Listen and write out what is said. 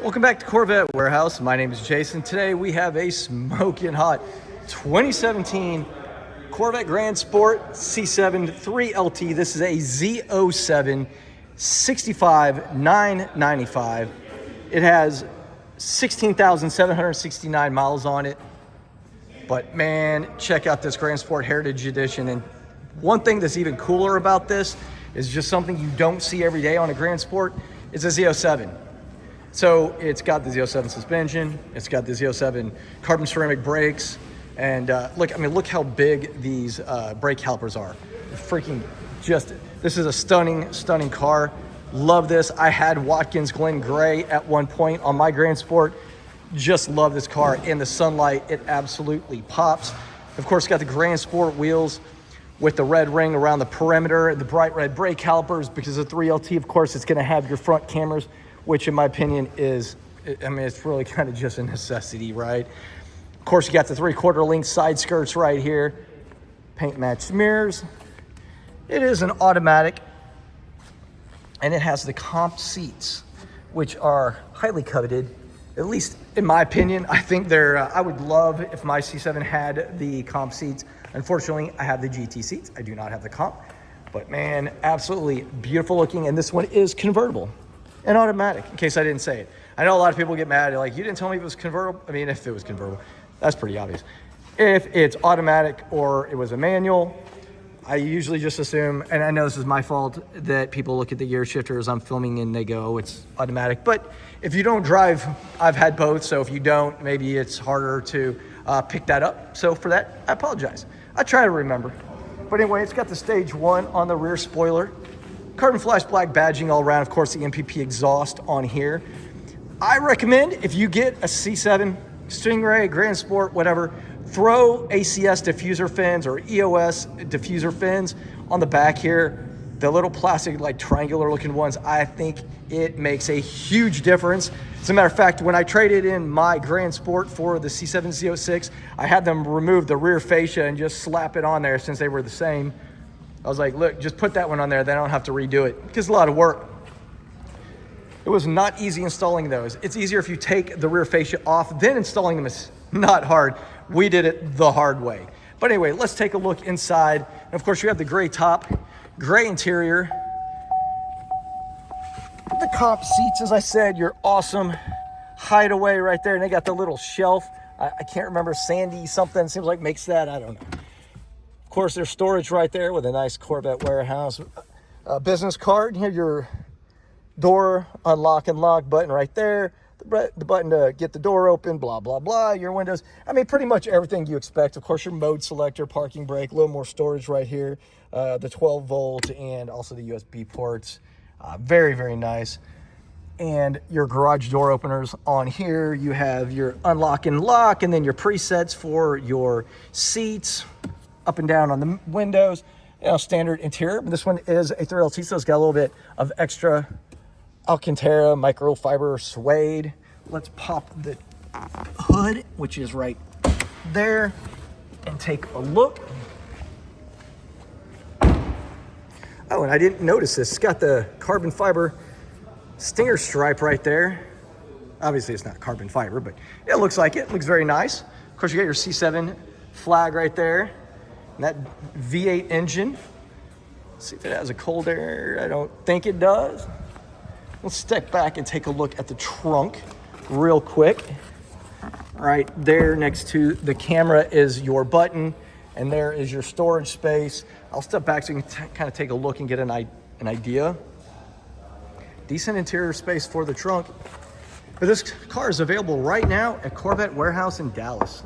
Welcome back to Corvette Warehouse. My name is Jason. Today we have a smoking hot 2017 Corvette Grand Sport C7 3LT. This is a Z07 65,995. It has 16,769 miles on it. But man, check out this Grand Sport Heritage Edition. And one thing that's even cooler about this is just something you don't see every day on a Grand Sport. It's a Z07. So it's got the Z07 suspension. It's got the Z07 carbon ceramic brakes. And look how big these brake calipers are. This is a stunning car. Love this. I had Watkins Glen Gray at one point on my Grand Sport. Just love this car. In the sunlight, it absolutely pops. Of course, got the Grand Sport wheels with the red ring around the perimeter, the bright red brake calipers. Because of 3LT, of course, it's going to have your front cameras, which in my opinion is, it's really kind of just a necessity, right? Of course, you got the 3/4 length side skirts right here. Paint matched mirrors. It is an automatic, and it has the comp seats, which are highly coveted. At least in my opinion, I think I would love if my C7 had the comp seats. Unfortunately, I have the GT seats. I do not have the comp, but man, absolutely beautiful looking. And this one is convertible and automatic, in case I didn't say it. I know a lot of people get mad. They're like, you didn't tell me if it was convertible. I mean, if it was convertible, that's pretty obvious. If it's automatic or it was a manual, I usually just assume, and I know this is my fault, that people look at the gear shifter as I'm filming and they go, it's automatic. But if you don't drive, I've had both, so if you don't, maybe it's harder to pick that up. So for that, I apologize. I try to remember. But anyway, it's got the stage 1 on the rear spoiler. Carbon flash black badging all around. Of course, the MPP exhaust on here. I recommend if you get a C7, Stingray, Grand Sport, whatever, throw ACS diffuser fins or EOS diffuser fins on the back here. The little plastic, like triangular looking ones, I think it makes a huge difference. As a matter of fact, when I traded in my Grand Sport for the C7 Z06, I had them remove the rear fascia and just slap it on there since they were the same. I was like, look, just put that one on there. Then I don't have to redo it. Because it's a lot of work. It was not easy installing those. It's easier if you take the rear fascia off, then installing them is not hard. We did it the hard way. But anyway, let's take a look inside. And of course, you have the gray top, gray interior. The comp seats, as I said, your awesome hideaway right there. And they got the little shelf. I can't remember, Sandy something, seems like makes that, I don't know. Of course, there's storage right there with a nice Corvette Warehouse business card. Here, your door unlock and lock button right there. The button to get the door open, blah, blah, blah. Your windows. I mean, pretty much everything you expect. Of course, your mode selector, parking brake, a little more storage right here. The 12 volt and also the USB ports. Very, very nice. And your garage door openers on here. You have your unlock and lock, and then your presets for your seats, up and down on the windows. Standard interior. This one is a 3LT, so it's got a little bit of extra Alcantara microfiber suede. Let's pop the hood, which is right there, and take a look. Oh, and I didn't notice this. It's got the carbon fiber stinger stripe right there. Obviously, it's not carbon fiber, but it looks like it. It looks very nice. Of course, you got your C7 flag right there. And that V8 engine. Let's see if it has a cold air. I don't think it does. Let's step back and take a look at the trunk real quick. Right there next to the camera is your button, and there is your storage space. I'll step back so you can kind of take a look and get an idea. Decent interior space for the trunk. But this car is available right now at Corvette Warehouse in Dallas.